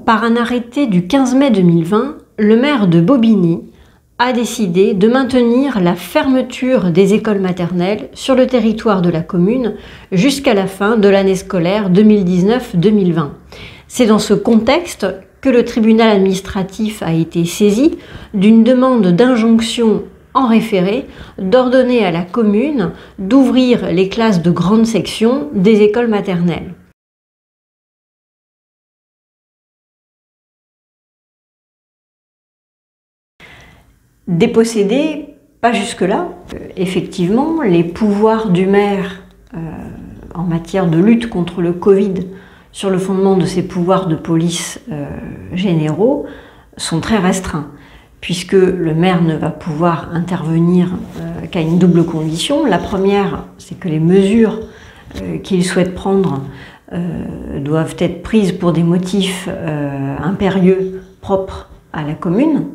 Par un arrêté du 15 mai 2020, le maire de Bobigny a décidé de maintenir la fermeture des écoles maternelles sur le territoire de la commune jusqu'à la fin de l'année scolaire 2019-2020. C'est dans ce contexte que le tribunal administratif a été saisi d'une demande d'injonction en référé d'ordonner à la commune d'ouvrir les classes de grande section des écoles maternelles. Dépossédé, pas jusque-là. Effectivement, les pouvoirs du maire en matière de lutte contre le Covid sur le fondement de ses pouvoirs de police généraux sont très restreints, puisque le maire ne va pouvoir intervenir qu'à une double condition. La première, c'est que les mesures qu'il souhaite prendre doivent être prises pour des motifs impérieux propres à la commune.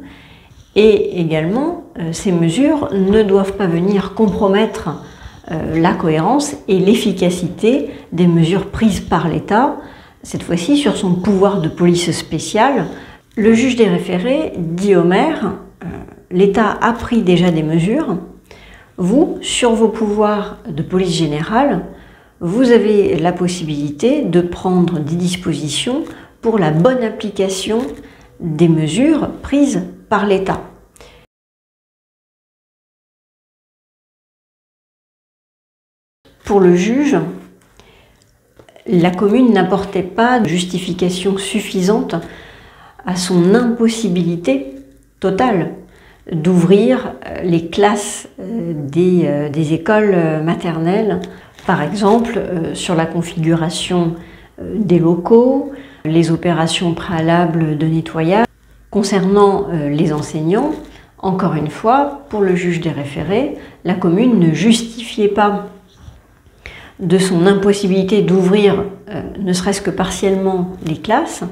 Et également, ces mesures ne doivent pas venir compromettre la cohérence et l'efficacité des mesures prises par l'État, cette fois-ci sur son pouvoir de police spéciale. Le juge des référés dit au maire « l'État a pris déjà des mesures, vous, sur vos pouvoirs de police générale, vous avez la possibilité de prendre des dispositions pour la bonne application des mesures prises par l'État. » Pour le juge, la commune n'apportait pas de justification suffisante à son impossibilité totale d'ouvrir les classes des écoles maternelles, par exemple sur la configuration des locaux, les opérations préalables de nettoyage. Concernant les enseignants, encore une fois, pour le juge des référés, la commune ne justifiait pas de son impossibilité d'ouvrir ne serait-ce que partiellement les classes,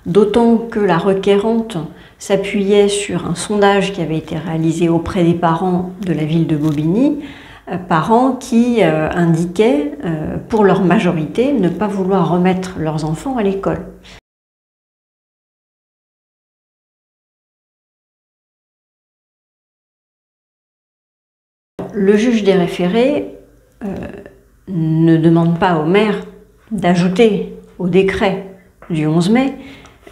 d'autant que la requérante s'appuyait sur un sondage qui avait été réalisé auprès des parents de la ville de Bobigny, parents qui indiquaient, pour leur majorité, ne pas vouloir remettre leurs enfants à l'école. Le juge des référés ne demande pas au maire d'ajouter au décret du 11 mai,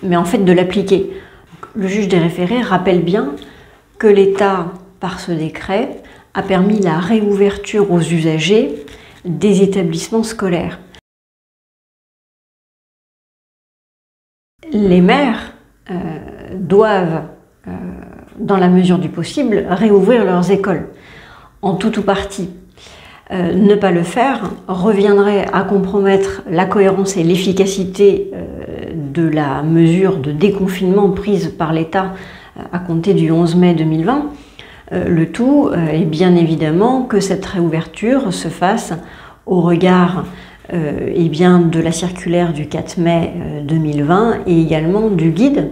mais en fait de l'appliquer. Le juge des référés rappelle bien que l'État, par ce décret, a permis la réouverture aux usagers des établissements scolaires. Les maires doivent, dans la mesure du possible, réouvrir leurs écoles, en tout ou partie. Ne pas le faire reviendrait à compromettre la cohérence et l'efficacité de la mesure de déconfinement prise par l'État à compter du 11 mai 2020. Le tout est bien évidemment que cette réouverture se fasse au regard de la circulaire du 4 mai 2020 et également du guide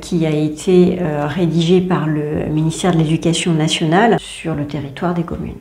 qui a été rédigé par le ministère de l'Éducation nationale sur le territoire des communes.